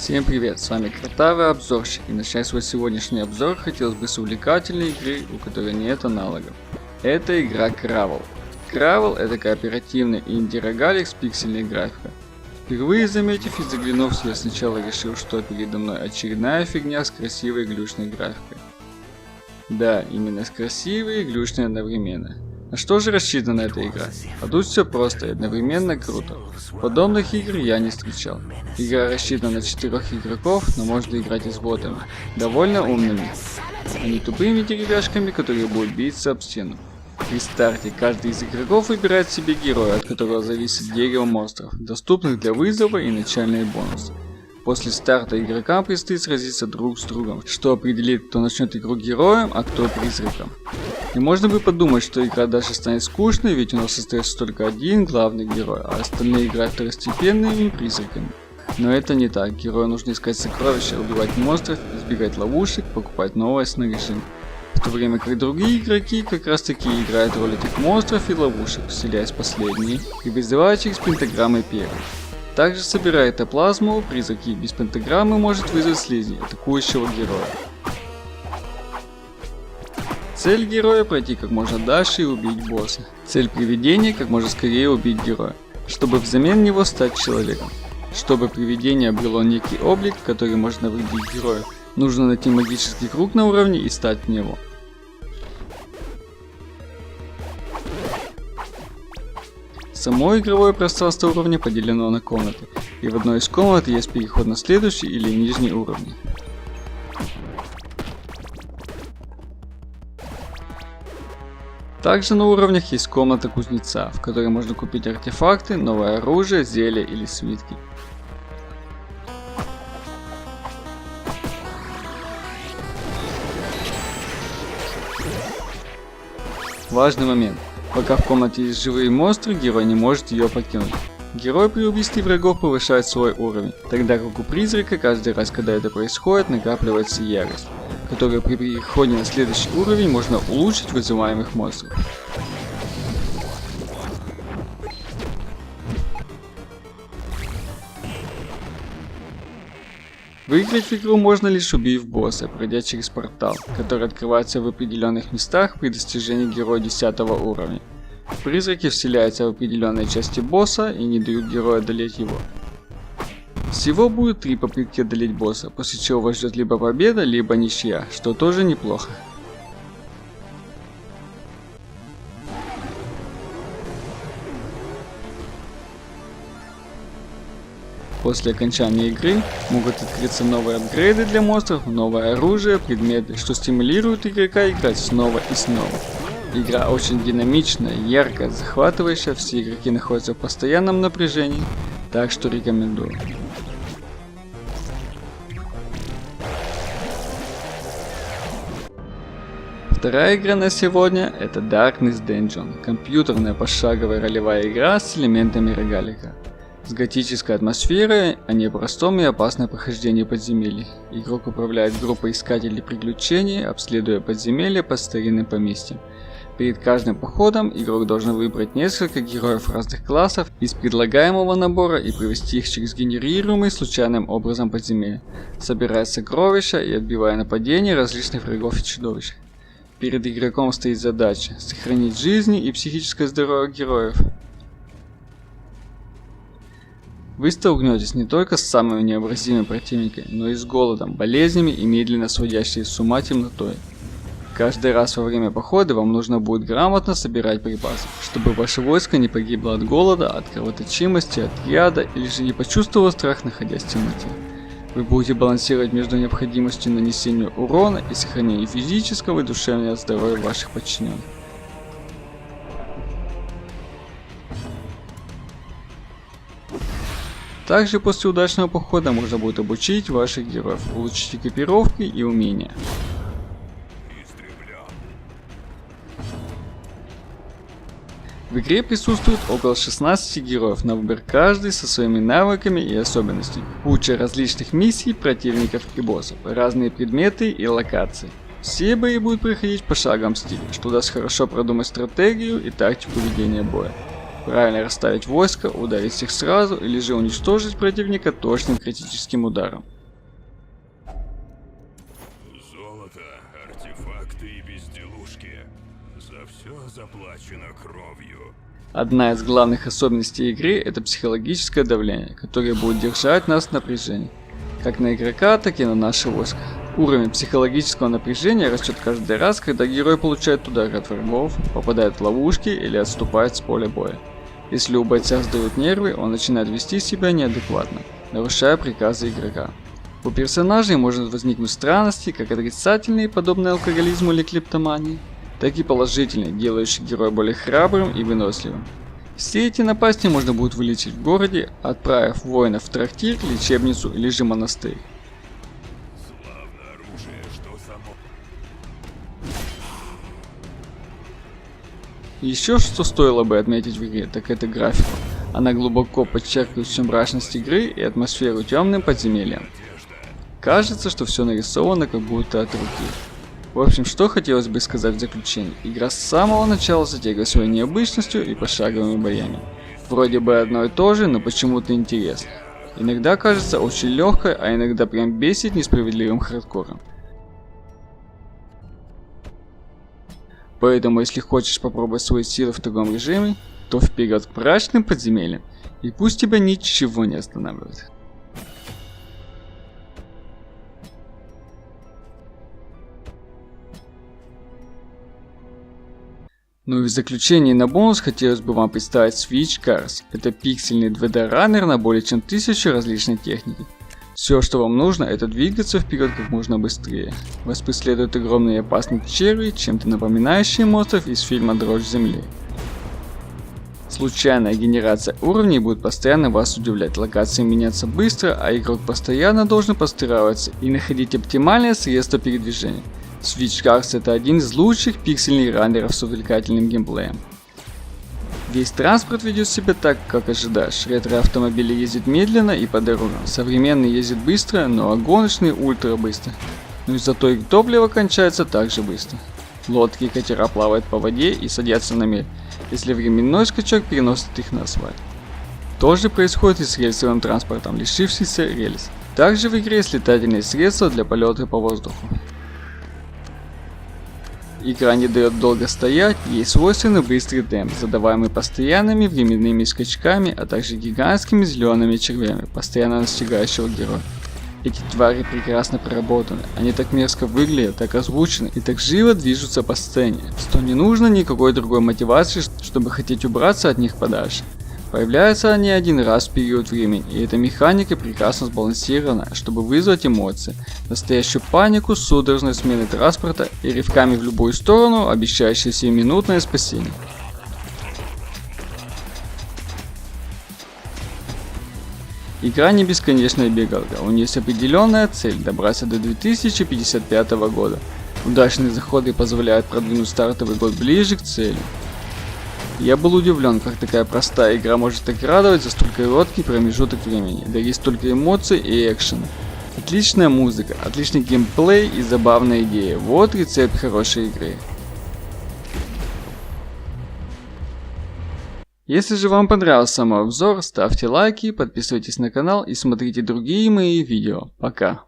Всем привет, с вами Картавый обзорщик, и начать свой сегодняшний обзор хотелось бы с увлекательной игры, у которой нет аналогов. Это игра Gravel. Gravel — это кооперативный инди-рогалик с пиксельной графикой. Впервые заметив и заглянув, я сначала решил, что передо мной очередная фигня с красивой глючной графикой. Да, именно с красивой и глючной одновременно. На что же рассчитана эта игра? А тут все просто и одновременно круто. Подобных игр я не встречал. Игра рассчитана на 4 игроков, но можно играть и с ботами. Довольно умными, а не тупыми деревяшками, которые будут биться об стену. При старте каждый из игроков выбирает себе героя, от которого зависит дерево монстров, доступных для вызова и начальные бонусы. После старта игрокам предстоит сразиться друг с другом, что определит, кто начнет игру героем, а кто призраком. И можно бы подумать, что игра дальше станет скучной, ведь у нас остается только один главный герой, а остальные играют второстепенными призраками. Но это не так, герою нужно искать сокровища, убивать монстров, избегать ловушек, покупать новое снаряжение. В то время как другие игроки как раз таки играют роль этих монстров и ловушек, вселяясь в последние и вызывая через пентаграммы первых. Также собирая эктоплазму, призраки без пентаграммы может вызвать слизни, атакующего героя. Цель героя — пройти как можно дальше и убить босса. Цель привидения — как можно скорее убить героя, чтобы взамен него стать человеком. Чтобы привидение обрело некий облик, который можно выбить герою, нужно найти магический круг на уровне и стать в него. Само игровое пространство уровня поделено на комнаты, и в одной из комнат есть переход на следующий или нижний уровень. Также на уровнях есть комната кузнеца, в которой можно купить артефакты, новое оружие, зелья или свитки. Важный момент. Пока в комнате есть живые монстры, герой не может ее покинуть. Герой при убийстве врагов повышает свой уровень, тогда как у призрака каждый раз, когда это происходит, накапливается ярость, которую при переходе на следующий уровень можно улучшить вызываемых монстров. Выиграть в игру можно лишь убив босса, пройдя через портал, который открывается в определенных местах при достижении героя 10 уровня. Призраки вселяются в определенные части босса и не дают герою одолеть его. Всего будет 3 попытки одолеть босса, после чего вас ждет либо победа, либо ничья, что тоже неплохо. После окончания игры могут открыться новые апгрейды для монстров, новое оружие, предметы, что стимулирует игрока играть снова и снова. Игра очень динамичная, яркая, захватывающая, все игроки находятся в постоянном напряжении, так что рекомендую. Вторая игра на сегодня — это Darkness Dungeon, компьютерная пошаговая ролевая игра с элементами рогалика. С готической атмосферой, а не простом и опасном прохождении подземелий. Игрок управляет группой искателей приключений, обследуя подземелья по старинным поместьям. Перед каждым походом игрок должен выбрать несколько героев разных классов из предлагаемого набора и провести их через генерируемый случайным образом подземелья, собирая сокровища и отбивая нападения различных врагов и чудовищ. Перед игроком стоит задача сохранить жизни и психическое здоровье героев. Вы столкнетесь не только с самыми невообразимыми противниками, но и с голодом, болезнями и медленно сводящей с ума темнотой. Каждый раз во время похода вам нужно будет грамотно собирать припасы, чтобы ваше войско не погибло от голода, от кровоточимости, от яда или же не почувствовало страх, находясь в темноте. Вы будете балансировать между необходимостью нанесения урона и сохранения физического и душевного здоровья ваших подчиненных. Также после удачного похода можно будет обучить ваших героев, улучшить экипировки и умения. В игре присутствует около 16 героев, на выбор каждый со своими навыками и особенностями. Куча различных миссий, противников и боссов, разные предметы и локации. Все бои будут проходить по шагам стиля, что даст хорошо продумать стратегию и тактику ведения боя. Правильно расставить войско, ударить всех сразу или же уничтожить противника точным критическим ударом. Одна из главных особенностей игры — это психологическое давление, которое будет держать нас в напряжении, как на игрока, так и на наши войска. Уровень психологического напряжения растет каждый раз, когда герой получает удары от врагов, попадает в ловушки или отступает с поля боя. Если у бойца сдают нервы, он начинает вести себя неадекватно, нарушая приказы игрока. У персонажей может возникнуть странности, как отрицательные, подобные алкоголизму или клептомании, так и положительные, делающие героя более храбрым и выносливым. Все эти напасти можно будет вылечить в городе, отправив воинов в трактир, лечебницу или же монастырь. Еще что стоило бы отметить в игре, так это графику. Она глубоко подчеркивает всю мрачность игры и атмосферу темным подземельем. Кажется, что все нарисовано как будто от руки. В общем, что хотелось бы сказать в заключении. Игра с самого начала затягивает своей необычностью и пошаговыми боями. Вроде бы одно и то же, но почему-то интересно. Иногда кажется очень легкой, а иногда прям бесит несправедливым хардкором. Поэтому, если хочешь попробовать свои силы в таком режиме, то вперед к мрачным подземельям, и пусть тебя ничего не останавливает. Ну и в заключение на бонус хотелось бы вам представить Switch Cars. Это пиксельный 2D раннер на более чем 1000 различной техники. Все, что вам нужно, это двигаться вперед как можно быстрее. Вас преследуют огромные и опасные черви, чем-то напоминающие монстров из фильма «Дрожь земли». Случайная генерация уровней будет постоянно вас удивлять, локации меняются быстро, а игрок постоянно должен подстраиваться и находить оптимальное средство передвижения. Switch Cars — это один из лучших пиксельных раннеров с увлекательным геймплеем. Весь транспорт ведет себя так, как ожидаешь. Ретро-автомобили ездят медленно и по дорогам. Современные ездят быстро, но а гоночные ультра быстро. Ну и зато их топливо кончается так же быстро. Лодки и катера плавают по воде и садятся на мель, если временной скачок переносит их на асфальт. То же происходит и с рельсовым транспортом, лишившийся рельс. Также в игре есть летательные средства для полета по воздуху. Игра не дает долго стоять, ей свойственный быстрый темп, задаваемый постоянными временными скачками, а также гигантскими зелеными червями, постоянно настигающего героя. Эти твари прекрасно проработаны, они так мерзко выглядят, так озвучены и так живо движутся по сцене, что не нужно никакой другой мотивации, чтобы хотеть убраться от них подальше. Появляются они один раз в период времени, и эта механика прекрасно сбалансирована, чтобы вызвать эмоции, настоящую панику, судорожной смены транспорта и рывками в любую сторону, обещающие сиюминутное спасение. Игра не бесконечная бегалка, у нее есть определенная цель — добраться до 2055 года. Удачные заходы позволяют продвинуть стартовый год ближе к цели. Я был удивлен, как такая простая игра может так радовать за столь короткий промежуток времени, да есть столько эмоций и экшена. Отличная музыка, отличный геймплей и забавная идея. Вот рецепт хорошей игры. Если же вам понравился мой обзор, ставьте лайки, подписывайтесь на канал и смотрите другие мои видео. Пока.